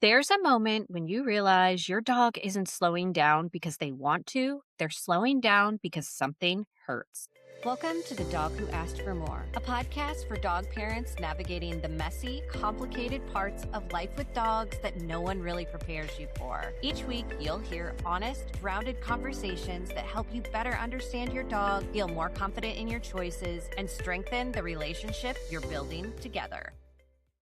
There's a moment when you realize your dog isn't slowing down because they want to, they're slowing down because something hurts. Welcome to The Dog Who Asked for More, a podcast for dog parents navigating the messy, complicated parts of life with dogs that no one really prepares you for. Each week, you'll hear honest, grounded conversations that help you better understand your dog, feel more confident in your choices, and strengthen the relationship you're building together.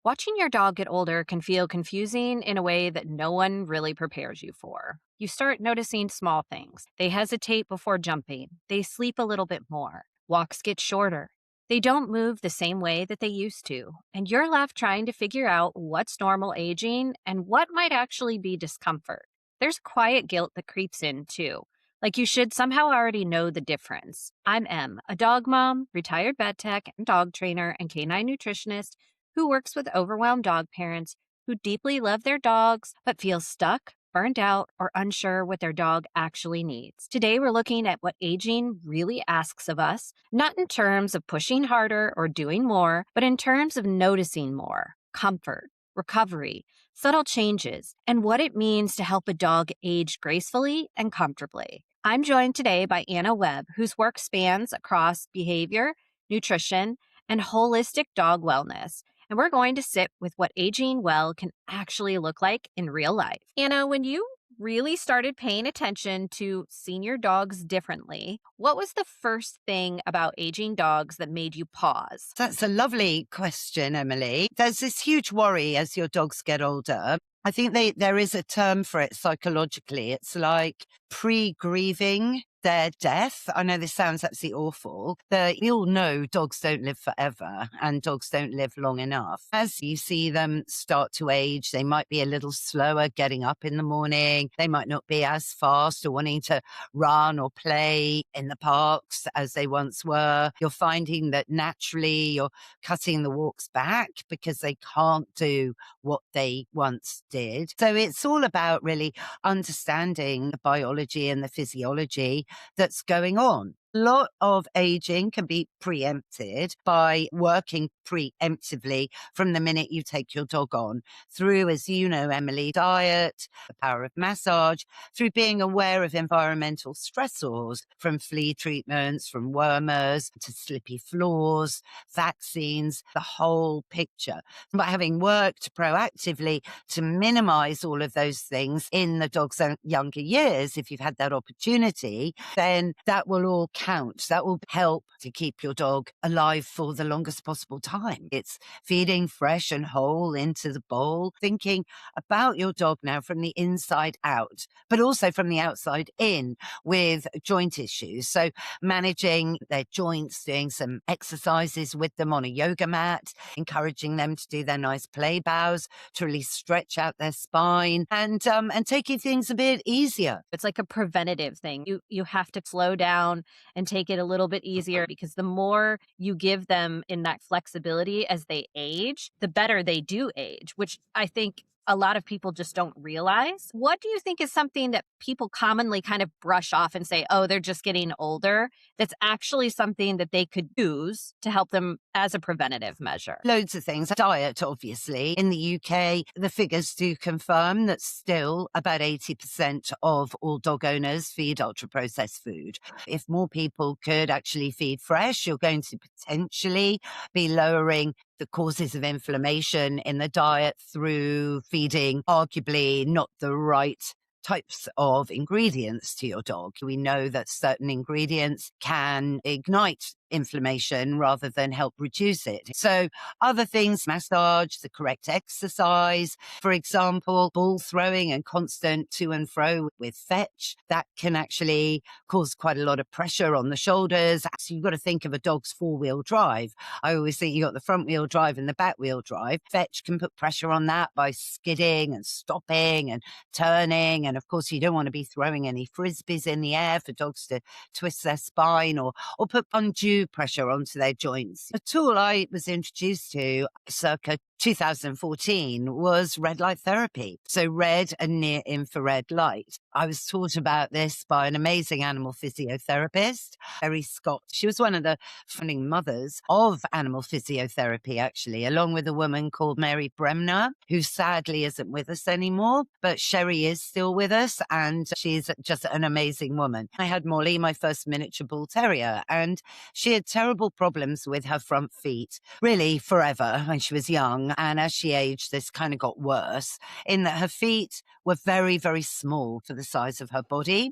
Watching your dog get older can feel confusing in a way that no one really prepares you for. You start noticing small things. They hesitate before jumping. They sleep a little bit more. Walks get shorter. They don't move the same way that they used to. And you're left trying to figure out what's normal aging and what might actually be discomfort. There's quiet guilt that creeps in too. Like you should somehow already know the difference. I'm Em, a dog mom, retired vet tech and dog trainer, and canine nutritionist who works with overwhelmed dog parents who deeply love their dogs but feel stuck, burned out, or unsure what their dog actually needs. Today, we're looking at what aging really asks of us, not in terms of pushing harder or doing more, but in terms of noticing more, comfort, recovery, subtle changes, and what it means to help a dog age gracefully and comfortably. I'm joined today by Anna Webb, whose work spans across behavior, nutrition, and holistic dog wellness. And we're going to sit with what aging well can actually look like in real life. Anna, when you really started paying attention to senior dogs differently, what was the first thing about aging dogs that made you pause? That's a lovely question, Emily. There's this huge worry as your dogs get older. I think there is a term for it psychologically. It's like pre-grieving their death. I know this sounds absolutely awful. We all know dogs don't live forever and dogs don't live long enough. As you see them start to age, they might be a little slower getting up in the morning. They might not be as fast or wanting to run or play in the parks as they once were. You're finding that naturally you're cutting the walks back because they can't do what they once did. So it's all about really understanding the biology and the physiology that's going on. A lot of aging can be preempted by working preemptively from the minute you take your dog on through, as you know, Emily, diet, the power of massage, through being aware of environmental stressors from flea treatments, from wormers to slippy floors, vaccines, the whole picture. By having worked proactively to minimize all of those things in the dog's younger years, if you've had that opportunity, then that will all count. That will help to keep your dog alive for the longest possible time. It's feeding fresh and whole into the bowl, thinking about your dog now from the inside out, but also from the outside in with joint issues. So managing their joints, doing some exercises with them on a yoga mat, encouraging them to do their nice play bows to really stretch out their spine and taking things a bit easier. It's like a preventative thing. You have to slow down and take it a little bit easier because the more you give them in that flexibility as they age, the better they do age, which I think a lot of people just don't realize. What do you think is something that people commonly kind of brush off and say, oh, they're just getting older, that's actually something that they could use to help them as a preventative measure? Loads of things. Diet, obviously. In the UK, the figures do confirm that still about 80% of all dog owners feed ultra-processed food. If more people could actually feed fresh, you're going to potentially be lowering the causes of inflammation in the diet through feeding arguably not the right types of ingredients to your dog. We know that certain ingredients can ignite inflammation rather than help reduce it. So other things, massage, the correct exercise, for example, ball throwing and constant to and fro with fetch, that can actually cause quite a lot of pressure on the shoulders. So you've got to think of a dog's four-wheel drive. I always think you got the front wheel drive and the back wheel drive. Fetch can put pressure on that by skidding and stopping and turning. And of course, you don't want to be throwing any frisbees in the air for dogs to twist their spine or put undue pressure onto their joints. A tool I was introduced to circa 2014 was red light therapy. So red and near infrared light. I was taught about this by an amazing animal physiotherapist, Mary Scott. She was one of the founding mothers of animal physiotherapy, actually, along with a woman called Mary Bremner, who sadly isn't with us anymore, but Sherry is still with us, and she's just an amazing woman. I had Molly, my first miniature bull terrier, and she had terrible problems with her front feet, really forever when she was young. And as she aged, this kind of got worse in that her feet were very, very small for the size of her body.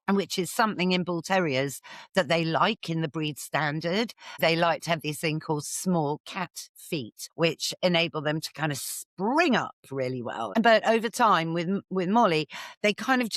And which is something in bull terriers that they like in the breed standard. They like to have this thing called small cat feet, which enable them to kind of spring up really well. But over time with Molly, they kind of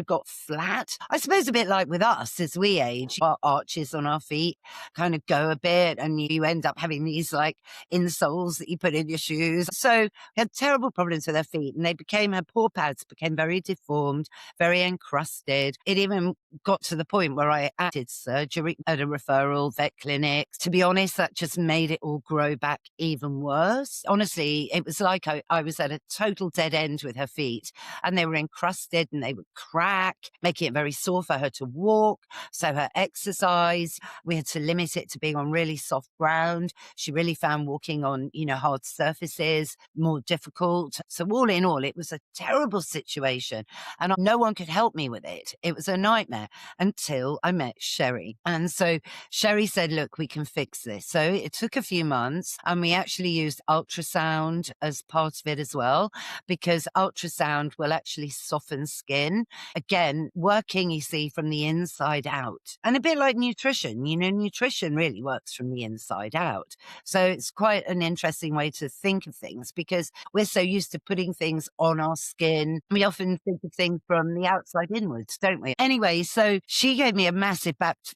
got flat. I suppose a bit like with us as we age, our arches on our feet kind of go a bit and you end up having these like insoles that you put in your shoes. So we had terrible problems with her feet, and her paw pads became very deformed, very encrusted. It even got to the point where I did surgery at a referral vet clinic. To be honest, that just made it all grow back even worse. Honestly, it was like I was at a total dead end with her feet, and they were encrusted and they would crack, making it very sore for her to walk. So her exercise, we had to limit it to being on really soft ground. She really found walking on, hard surfaces more difficult. So all in all, it was a terrible situation, and no one could help me with it. It was a nightmare until I met Sherry. And so Sherry said, look, we can fix this. So it took a few months, and we actually used ultrasound as part of it as well, because ultrasound will actually soften skin. Again, working, you see, from the inside out. And a bit like nutrition, nutrition really works from the inside out. So it's quite an interesting way to think of things, because we're so used to putting things on our skin. We often think of things from the outside inwards, don't we? Anyway, so she gave me a massive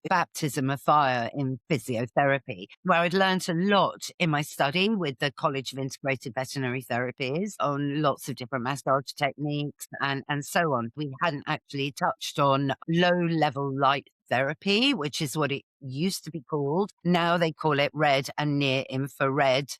baptism of fire in physiotherapy, where I'd learned a lot in my study with the College of Integrated Veterinary Therapies on lots of different massage techniques and so on. We hadn't actually touched on low-level light therapy, which is what it used to be called. Now they call it red and near infrared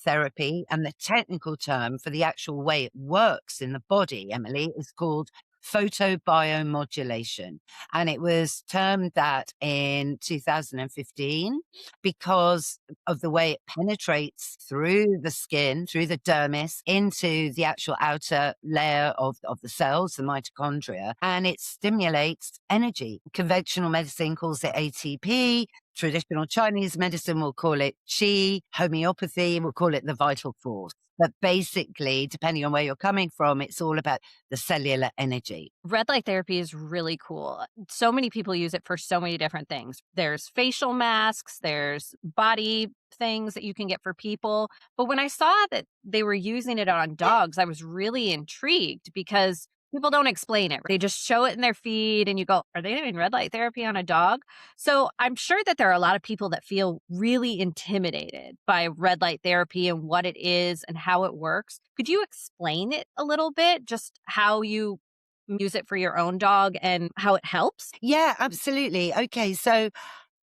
therapy. And the technical term for the actual way it works in the body, Emily, is called photobiomodulation. And it was termed that in 2015 because of the way it penetrates through the skin, through the dermis, into the actual outer layer of the cells, the mitochondria, and it stimulates energy. Conventional medicine calls it ATP. Traditional Chinese medicine will call it qi. Homeopathy will call it the vital force. But basically, depending on where you're coming from, it's all about the cellular energy. Red light therapy is really cool. So many people use it for so many different things. There's facial masks, there's body things that you can get for people. But when I saw that they were using it on dogs, I was really intrigued because people don't explain it. They just show it in their feed and you go, are they doing red light therapy on a dog? So I'm sure that there are a lot of people that feel really intimidated by red light therapy and what it is and how it works. Could you explain it a little bit, just how you use it for your own dog and how it helps? Yeah, absolutely. Okay, so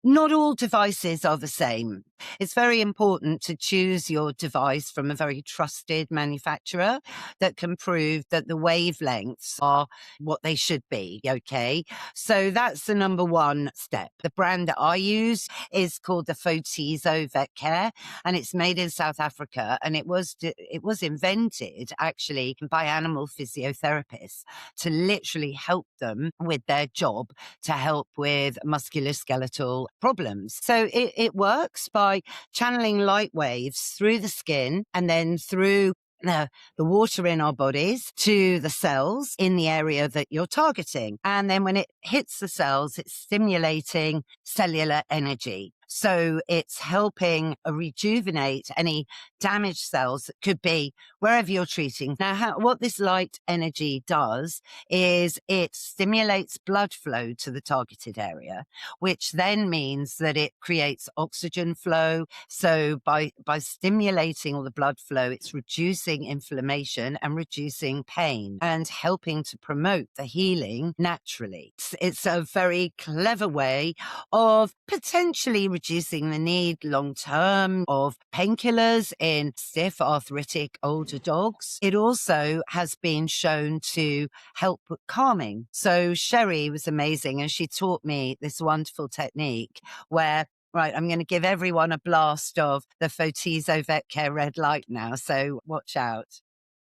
not all devices are the same. It's very important to choose your device from a very trusted manufacturer that can prove that the wavelengths are what they should be, okay? So that's the number one step. The brand that I use is called the Fotizo Vet Care, and it's made in South Africa, and it was invented actually by animal physiotherapists to literally help them with their job, to help with musculoskeletal problems. So it works by channeling light waves through the skin and then through the water in our bodies to the cells in the area that you're targeting. And then when it hits the cells, it's stimulating cellular energy. So it's helping rejuvenate any damaged cells that could be wherever you're treating. Now, what this light energy does is it stimulates blood flow to the targeted area, which then means that it creates oxygen flow. So by stimulating all the blood flow, it's reducing inflammation and reducing pain and helping to promote the healing naturally. It's a very clever way of potentially reducing the need long term of painkillers in stiff arthritic older dogs. It also has been shown to help with calming. So Sherry was amazing, and she taught me this wonderful technique where, right, I'm going to give everyone a blast of the Fotizo Vet Care red light now. So watch out.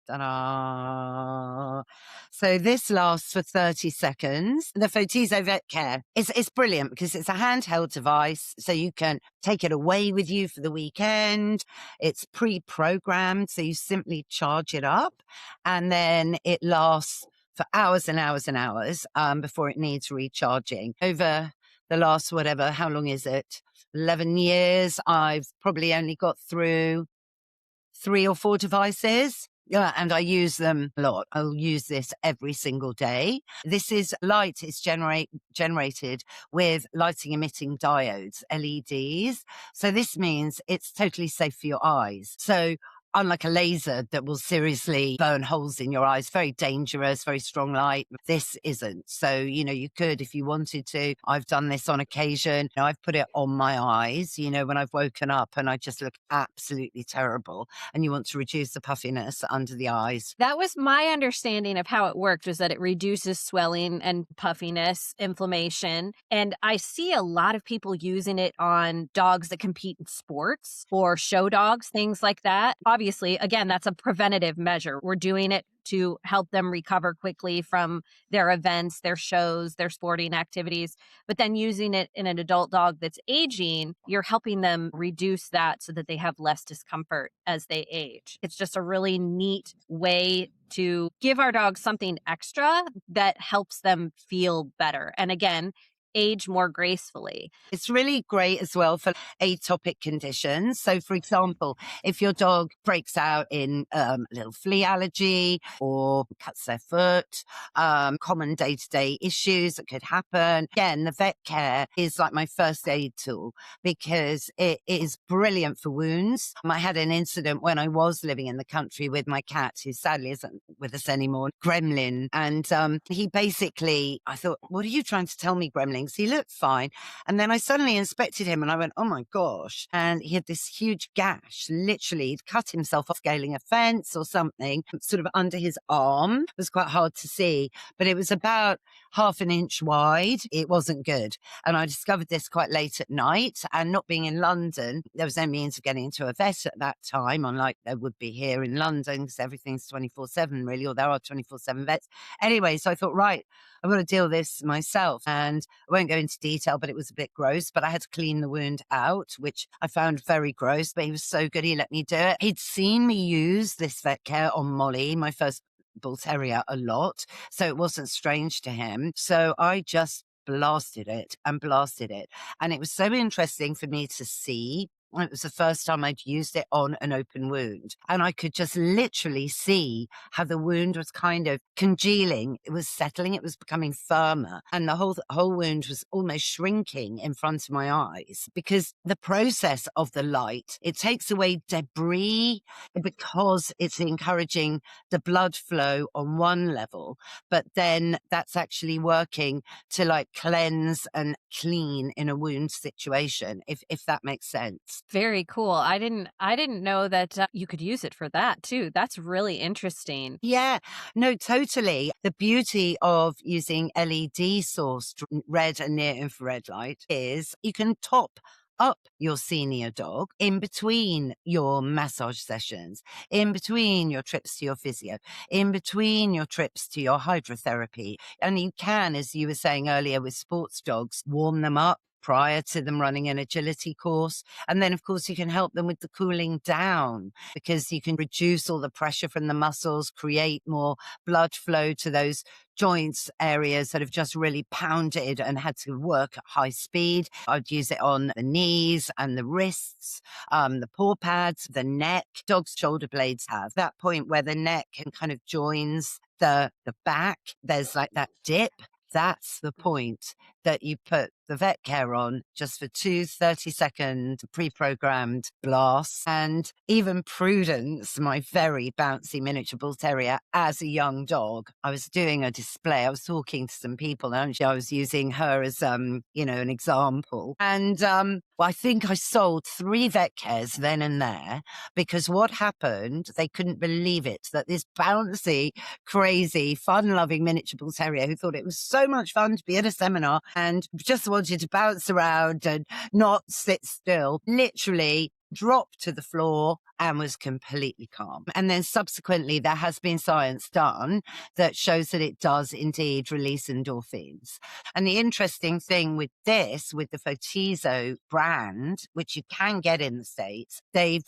Ta-da. So this lasts for 30 seconds. The Fotizo Vet Care is brilliant because it's a handheld device, so you can take it away with you for the weekend. It's pre-programmed, so you simply charge it up, and then it lasts for hours and hours and hours before it needs recharging. Over the last, whatever, how long is it? 11 years, I've probably only got through 3 or 4 devices. Yeah, and I use them a lot. I'll use this every single day. This is light is generated with lighting emitting diodes, LEDs. So this means it's totally safe for your eyes. So unlike a laser that will seriously burn holes in your eyes, very dangerous, very strong light, this isn't. So, you could, if you wanted to. I've done this on occasion. I've put it on my eyes, when I've woken up and I just look absolutely terrible, and you want to reduce the puffiness under the eyes. That was my understanding of how it worked, was that it reduces swelling and puffiness, inflammation. And I see a lot of people using it on dogs that compete in sports or show dogs, things like that. Obviously, again, that's a preventative measure. We're doing it to help them recover quickly from their events, their shows, their sporting activities. But then using it in an adult dog that's aging, you're helping them reduce that so that they have less discomfort as they age. It's just a really neat way to give our dogs something extra that helps them feel better. And again, age more gracefully. It's really great as well for atopic conditions. So, for example, if your dog breaks out in a little flea allergy or cuts their foot, common day-to-day issues that could happen. Again, the vet care is like my first aid tool because it is brilliant for wounds. I had an incident when I was living in the country with my cat, who sadly isn't with us anymore, Gremlin. And he basically, I thought, what are you trying to tell me, Gremlin? He looked fine. And then I suddenly inspected him and I went, oh my gosh. And he had this huge gash. Literally, he'd cut himself off scaling a fence or something, sort of under his arm. It was quite hard to see, but it was about half an inch wide. It wasn't good. And I discovered this quite late at night. And not being in London, there was no means of getting into a vet at that time, unlike there would be here in London, because everything's 24/7 really, or there are 24/7 vets. Anyway, so I thought, right, I've got to deal with this myself. And I won't go into detail, but it was a bit gross. But I had to clean the wound out, which I found very gross. But he was so good, he let me do it. He'd seen me use this vet care on Molly, my first bull terrier, a lot. So it wasn't strange to him. So I just blasted it and blasted it. And it was so interesting for me to see. It was the first time I'd used it on an open wound. And I could just literally see how the wound was kind of congealing. It was settling. It was becoming firmer. And the whole wound was almost shrinking in front of my eyes, because the process of the light, it takes away debris because it's encouraging the blood flow on one level. But then that's actually working to like cleanse and clean in a wound situation, if that makes sense. Very cool. I didn't know that you could use it for that too. That's really interesting. Yeah, no, totally. The beauty of using LED sourced red and near infrared light is you can top up your senior dog in between your massage sessions, in between your trips to your physio, in between your trips to your hydrotherapy. And you can, as you were saying earlier with sports dogs, warm them up prior to them running an agility course. And then, of course, you can help them with the cooling down, because you can reduce all the pressure from the muscles, create more blood flow to those joints areas that have just really pounded and had to work at high speed. I'd use it on the knees and the wrists, the paw pads, the neck. Dogs' shoulder blades have that point where the neck kind of joins the back. There's like that dip. That's the point that you put the vet care on just for 2 30-second pre-programmed blasts. And even Prudence, my very bouncy miniature bull terrier, as a young dog, I was doing a display. I was talking to some people, and I was using her as, an example. And well, I think I sold 3 vet cares then and there, because what happened, they couldn't believe it, that this bouncy, crazy, fun-loving miniature bull terrier who thought it was so much fun to be at a seminar and just wanted to bounce around and not sit still, literally dropped to the floor and was completely calm. And then subsequently, there has been science done that shows that it does indeed release endorphins. And the interesting thing with this, with the Fotizo brand, which you can get in the States, they've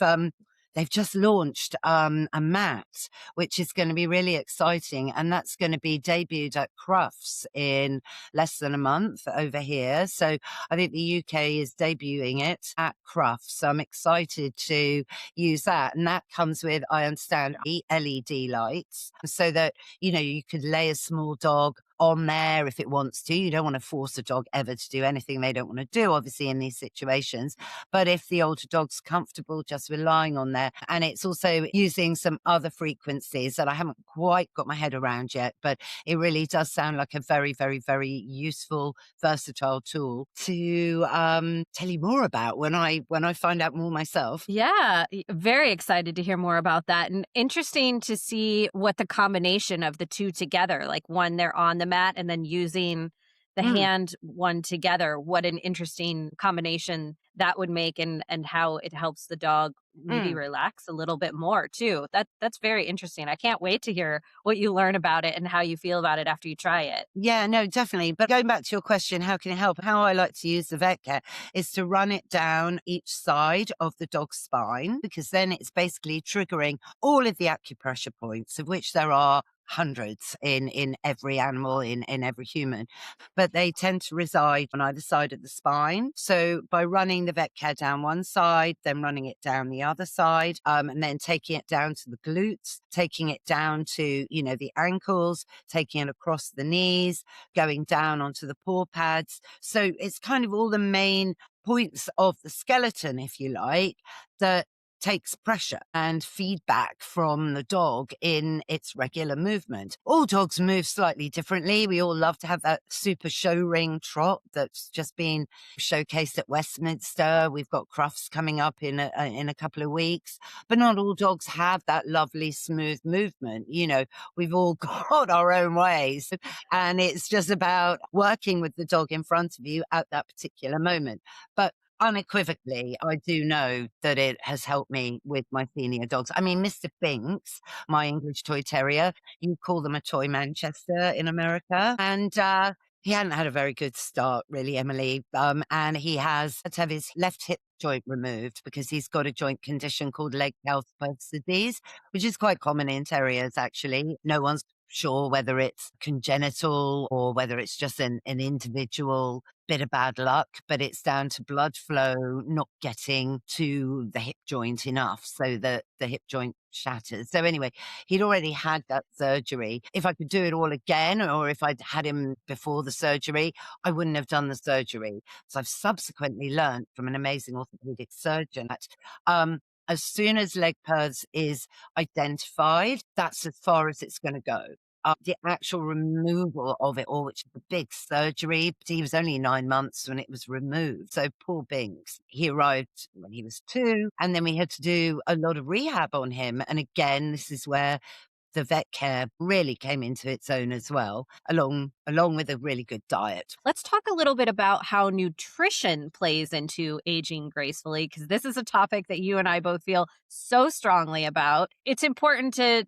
just launched a mat, which is going to be really exciting. And that's going to be debuted at Crufts in less than a month over here. So I think the UK is debuting it at Crufts. So I'm excited to use that. And that comes with, I understand, LED lights so that, you could lay a small dog on there if it wants to. You don't want to force a dog ever to do anything they don't want to do, obviously, in these situations. But if the older dog's comfortable just relying on there, and it's also using some other frequencies that I haven't quite got my head around yet, but it really does sound like a very, very, very useful, versatile tool to tell you more about when I find out more myself. Yeah, very excited to hear more about that. And interesting to see what the combination of the two together, like when they're on the mat and then using the Mm, hand one together, what an interesting combination that would make, and how it helps the dog maybe mm. relax a little bit more too. That's very interesting. I can't wait to hear what you learn about it and how you feel about it after you try it. Yeah, no, definitely. But going back to your question, how can it help? How I like to use the vet care is to run it down each side of the dog's spine, because then it's basically triggering all of the acupressure points, of which there are hundreds in every animal, in every human, but they tend to reside on either side of the spine. So by running the vet care down one side, then running it down the other side, and then taking it down to the glutes, taking it down to, the ankles, taking it across the knees, going down onto the paw pads. So it's kind of all the main points of the skeleton, if you like, that takes pressure and feedback from the dog in its regular movement. All dogs move slightly differently. We all love to have that super show ring trot that's just been showcased at Westminster. We've got Crufts coming up in a couple of weeks, but not all dogs have that lovely smooth movement. We've all got our own ways, and it's just about working with the dog in front of you at that particular moment. But unequivocally, I do know that it has helped me with my senior dogs. I mean, Mr. Binks, my English toy terrier, you call them a toy Manchester in America. And he hadn't had a very good start, really, Emily. And he has had to have his left hip joint removed because he's got a joint condition called leg calcified disease, which is quite common in terriers, actually. No one's sure whether it's congenital or whether it's just an individual bit of bad luck, but it's down to blood flow not getting to the hip joint enough so that the hip joint shatters. So anyway, he'd already had that surgery. If I could do it all again, or if I'd had him before the surgery, I wouldn't have done the surgery. So I've subsequently learned from an amazing orthopedic surgeon that as soon as leg PERS is identified, that's as far as it's going to go. The actual removal of it all, which is a big surgery, but he was only 9 months when it was removed. So poor Binks, he arrived when he was 2, and then we had to do a lot of rehab on him. And again, this is where the vet care really came into its own as well, along with a really good diet. Let's talk a little bit about how nutrition plays into aging gracefully, because this is a topic that you and I both feel so strongly about. It's important to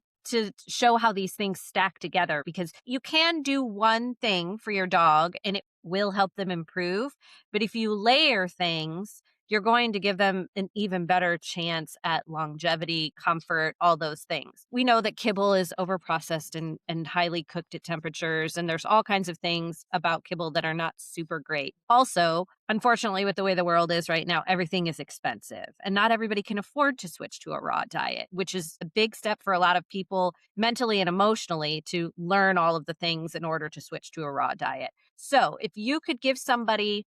show how these things stack together, because you can do one thing for your dog and it will help them improve. But if you layer things, you're going to give them an even better chance at longevity, comfort, all those things. We know that kibble is overprocessed and highly cooked at temperatures, and there's all kinds of things about kibble that are not super great. Also, unfortunately, with the way the world is right now, everything is expensive, and not everybody can afford to switch to a raw diet, which is a big step for a lot of people mentally and emotionally to learn all of the things in order to switch to a raw diet. So, if you could give somebody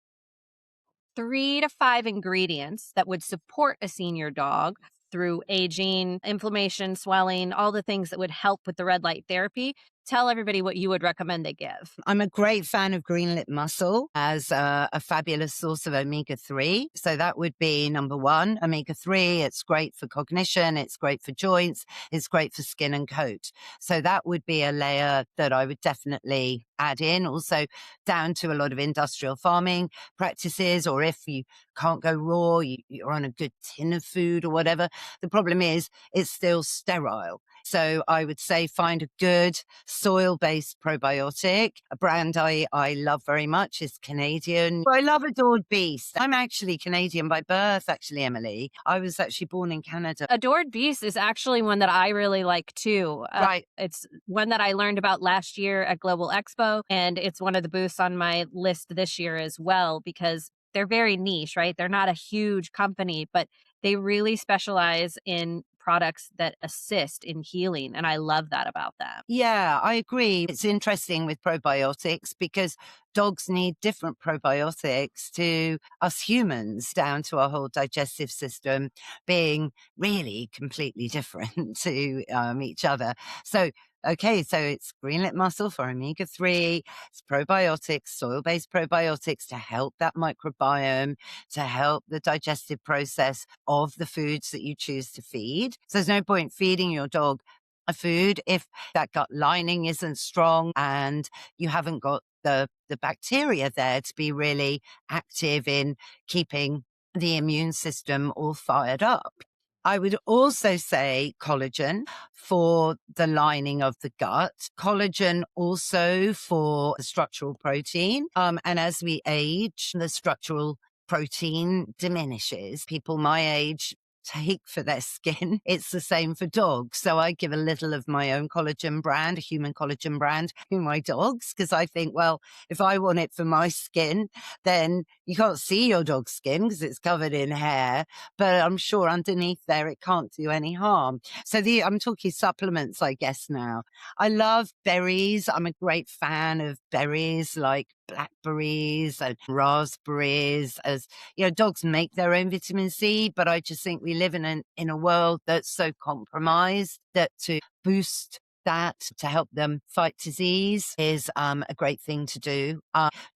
3 to 5 ingredients that would support a senior dog through aging, inflammation, swelling, all the things that would help with the red light therapy, tell everybody what you would recommend they give. I'm a great fan of green lip mussel as a fabulous source of omega-3. So that would be number one, omega-3. It's great for cognition. It's great for joints. It's great for skin and coat. So that would be a layer that I would definitely add in. Also down to a lot of industrial farming practices, or if you can't go raw, you're on a good tin of food or whatever. The problem is it's still sterile. So I would say find a good soil-based probiotic. A brand I love very much is Canadian. I love Adored Beast. I'm actually Canadian by birth, actually, Emily. I was actually born in Canada. Adored Beast is actually one that I really like too. Right. It's one that I learned about last year at Global Expo, and it's one of the booths on my list this year as well because they're very niche, right? They're not a huge company, but they really specialize in products that assist in healing. And I love that about them. Yeah, I agree. It's interesting with probiotics because dogs need different probiotics to us humans, down to our whole digestive system being really completely different to each other. So, okay, so it's green lip mussel for omega-3, it's probiotics, soil-based probiotics to help that microbiome, to help the digestive process of the foods that you choose to feed. So there's no point feeding your dog a food if that gut lining isn't strong and you haven't got the bacteria there to be really active in keeping the immune system all fired up. I would also say collagen for the lining of the gut, collagen also for the structural protein. And as we age, the structural protein diminishes. People my age take for their skin. It's the same for dogs. So I give a little of my own collagen brand, a human collagen brand, to my dogs, because I think, well, if I want it for my skin, then you can't see your dog's skin because it's covered in hair, but I'm sure underneath there it can't do any harm. So I'm talking supplements, I guess now. I love berries. I'm a great fan of berries like blackberries and raspberries. As you know, dogs make their own vitamin C, but I just think we live in a world that's so compromised that to boost that, to help them fight disease, is a great thing to do.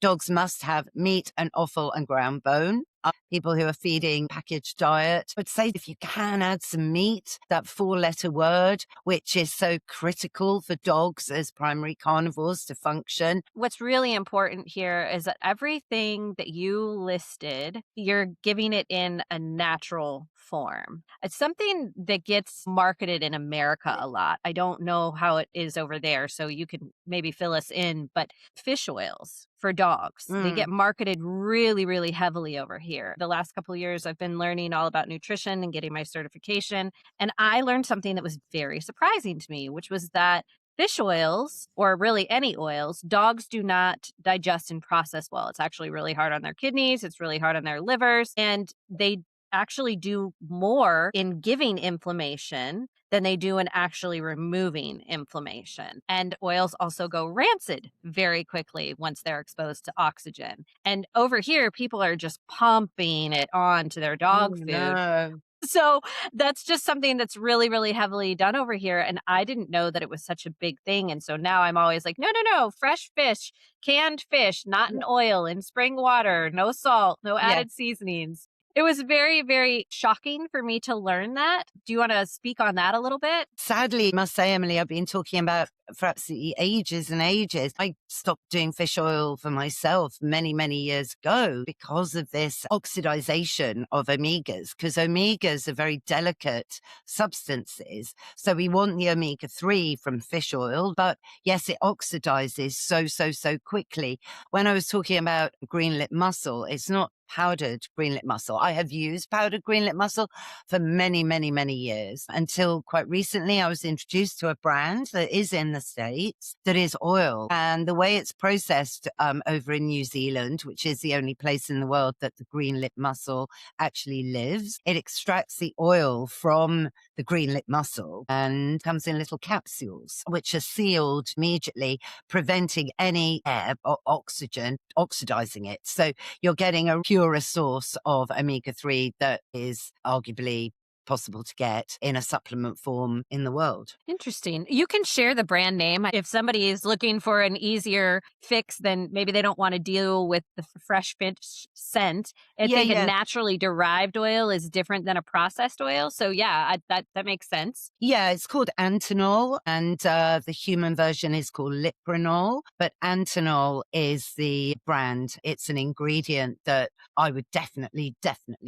Dogs must have meat and offal and ground bone. People who are feeding packaged diet, I would say if you can add some meat, that 4-letter word, which is so critical for dogs as primary carnivores to function. What's really important here is that everything that you listed, you're giving it in a natural form. It's something that gets marketed in America a lot. I don't know how it is over there, so you can maybe fill us in, but fish oils for dogs, they get marketed really, really heavily over here. The last couple of years, I've been learning all about nutrition and getting my certification. And I learned something that was very surprising to me, which was that fish oils, or really any oils, dogs do not digest and process well. It's actually really hard on their kidneys. It's really hard on their livers. And they actually do more in giving inflammation than they do in actually removing inflammation. And oils also go rancid very quickly once they're exposed to oxygen. And over here, people are just pumping it onto their dog food. No. So that's just something that's really, really heavily done over here. And I didn't know that it was such a big thing. And so now I'm always like, no, no, no, fresh fish, canned fish, not in oil, in spring water, no salt, no added seasonings. It was very, very shocking for me to learn that. Do you want to speak on that a little bit? Sadly, I must say, Emily, I've been talking about for absolutely ages and ages. I stopped doing fish oil for myself many, many years ago because of this oxidization of omegas, because omegas are very delicate substances. So we want the omega-3 from fish oil, but yes, it oxidizes so quickly. When I was talking about green lip mussel, it's not powdered green lip mussel. I have used powdered green lip mussel for many, many, many years until quite recently I was introduced to a brand that is in the States that is oil. And the way it's processed over in New Zealand, which is the only place in the world that the green lip mussel actually lives, it extracts the oil from the green lip mussel and comes in little capsules, which are sealed immediately, preventing any air or oxygen oxidizing it. So you're getting a purer source of omega-3 that is arguably possible to get in a supplement form in the world. Interesting. You can share the brand name if somebody is looking for an easier fix, then maybe they don't want to deal with the fresh fish scent. I think a naturally derived oil is different than a processed oil. So yeah, that makes sense. Yeah, it's called Antinol, and the human version is called Liprinol, but Antinol is the brand. It's an ingredient that I would definitely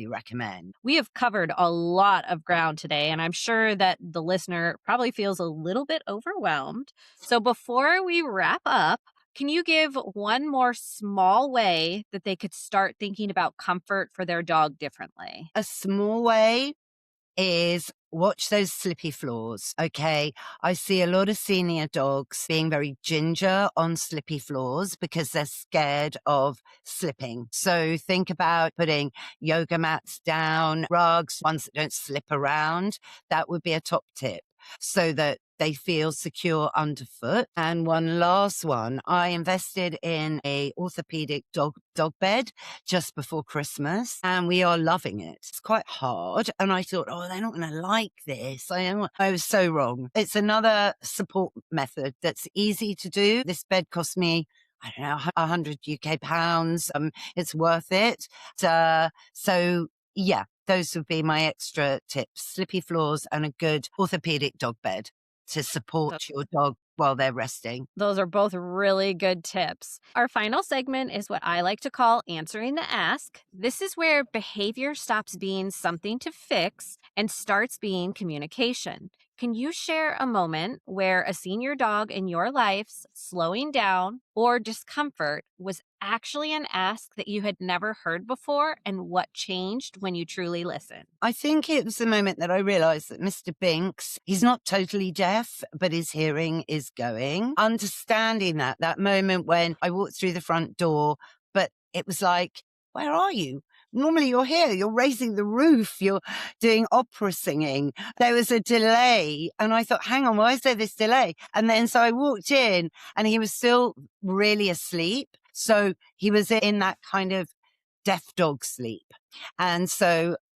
recommend. We have covered a lot of ground today, and I'm sure that the listener probably feels a little bit overwhelmed. So before we wrap up, can you give one more small way that they could start thinking about comfort for their dog differently? A small way is watch those slippy floors, okay? I see a lot of senior dogs being very ginger on slippy floors because they're scared of slipping. So think about putting yoga mats down, rugs, ones that don't slip around. That would be a top tip so that they feel secure underfoot. And one last one, I invested in a orthopedic dog bed just before Christmas, and we are loving it. It's quite hard. And I thought, oh, they're not going to like this. I was so wrong. It's another support method that's easy to do. This bed cost me, I don't know, 100 UK pounds. It's worth it. So yeah, those would be my extra tips. Slippy floors and a good orthopedic dog bed to support your dog while they're resting. Those are both really good tips. Our final segment is what I like to call answering the ask. This is where behavior stops being something to fix and starts being communication. Can you share a moment where a senior dog in your life's slowing down or discomfort was actually an ask that you had never heard before, and what changed when you truly listened? I think it was the moment that I realized that Mr. Binks, he's not totally deaf, but his hearing is going. Understanding that moment when I walked through the front door, but it was like, where are you? Normally you're here, you're raising the roof, you're doing opera singing. There was a delay and I thought, hang on, why is there this delay? And then so I walked in and he was still really asleep. So he was in that kind of deaf dog sleep. And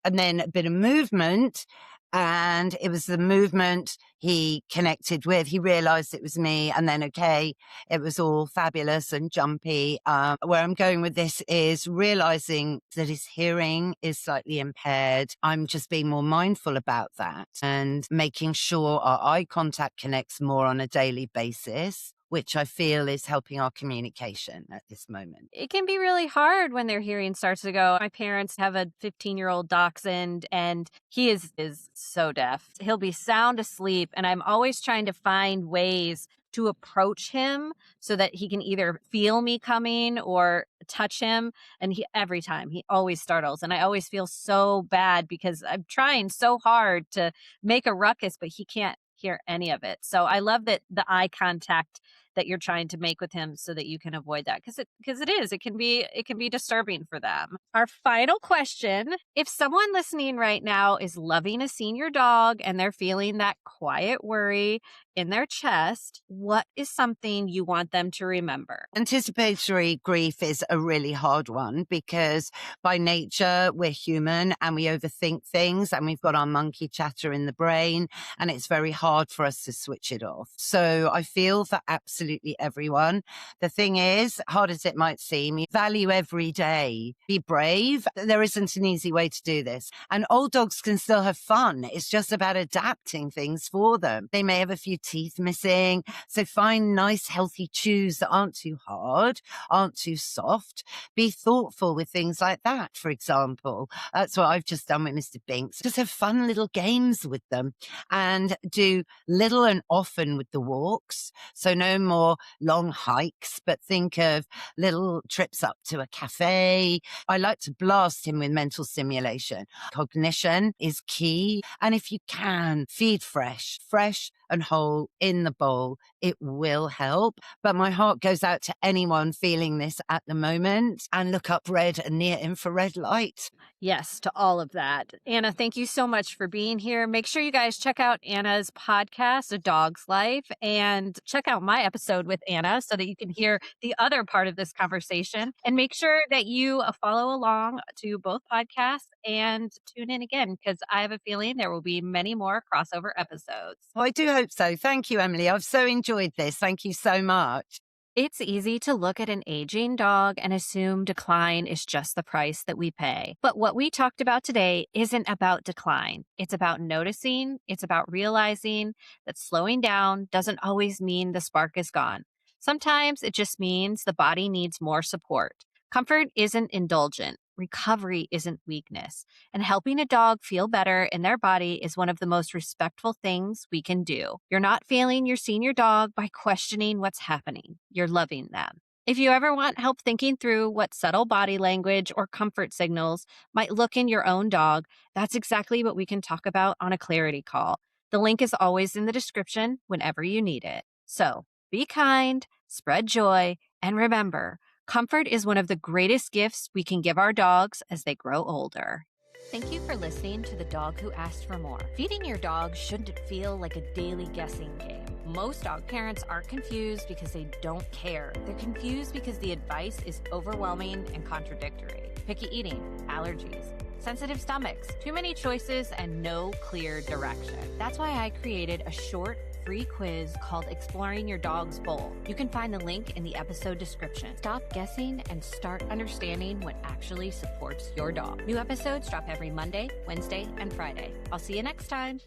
then a bit of movement, and it was the movement he connected with. He realized it was me, and then, okay, it was all fabulous and jumpy. Where I'm going with this is realizing that his hearing is slightly impaired. I'm just being more mindful about that and making sure our eye contact connects more on a daily basis, which I feel is helping our communication at this moment. It can be really hard when their hearing starts to go. My parents have a 15-year-old dachshund, and he is so deaf. He'll be sound asleep, and I'm always trying to find ways to approach him so that he can either feel me coming or touch him. And every time he always startles. And I always feel so bad because I'm trying so hard to make a ruckus, but he can't hear any of it. So I love that the eye contact that you're trying to make with him so that you can avoid that, because it can be disturbing for them. Our final question: if someone listening right now is loving a senior dog and they're feeling that quiet worry in their chest, what is something you want them to remember? Anticipatory grief is a really hard one because by nature we're human and we overthink things and we've got our monkey chatter in the brain and it's very hard for us to switch it off. So I feel for absolutely everyone. The thing is, hard as it might seem, you value every day. Be brave. There isn't an easy way to do this. And old dogs can still have fun. It's just about adapting things for them. They may have a few teeth missing. So find nice, healthy chews that aren't too hard, aren't too soft. Be thoughtful with things like that, for example. That's what I've just done with Mr. Binks. Just have fun little games with them and do little and often with the walks. So no more long hikes, but think of little trips up to a cafe. I like to blast him with mental stimulation. Cognition is key. And if you can, feed fresh and whole in the bowl. It will help. But my heart goes out to anyone feeling this at the moment, and look up red and near infrared light. Yes, to all of that. Anna, thank you so much for being here. Make sure you guys check out Anna's podcast, A Dog's Life, and check out my episode with Anna so that you can hear the other part of this conversation. And make sure that you follow along to both podcasts and tune in again, because I have a feeling there will be many more crossover episodes. Well, I do hope so. Thank you, Emily. I've so enjoyed this. Thank you so much. It's easy to look at an aging dog and assume decline is just the price that we pay. But what we talked about today isn't about decline. It's about noticing, it's about realizing that slowing down doesn't always mean the spark is gone. Sometimes it just means the body needs more support. Comfort isn't indulgent. Recovery isn't weakness. And helping a dog feel better in their body is one of the most respectful things we can do. You're not failing your senior dog by questioning what's happening. You're loving them. If you ever want help thinking through what subtle body language or comfort signals might look in your own dog, that's exactly what we can talk about on a clarity call. The link is always in the description whenever you need it. So be kind, spread joy, and remember, comfort is one of the greatest gifts we can give our dogs as they grow older. Thank you for listening to The Dog Who Asked for More. Feeding your dog shouldn't feel like a daily guessing game. Most dog parents aren't confused because they don't care. They're confused because the advice is overwhelming and contradictory. Picky eating, allergies, sensitive stomachs, too many choices, and no clear direction. That's why I created a short, free quiz called Exploring Your Dog's Bowl. You can find the link in the episode description. Stop guessing and start understanding what actually supports your dog. New episodes drop every Monday, Wednesday, and Friday. I'll see you next time.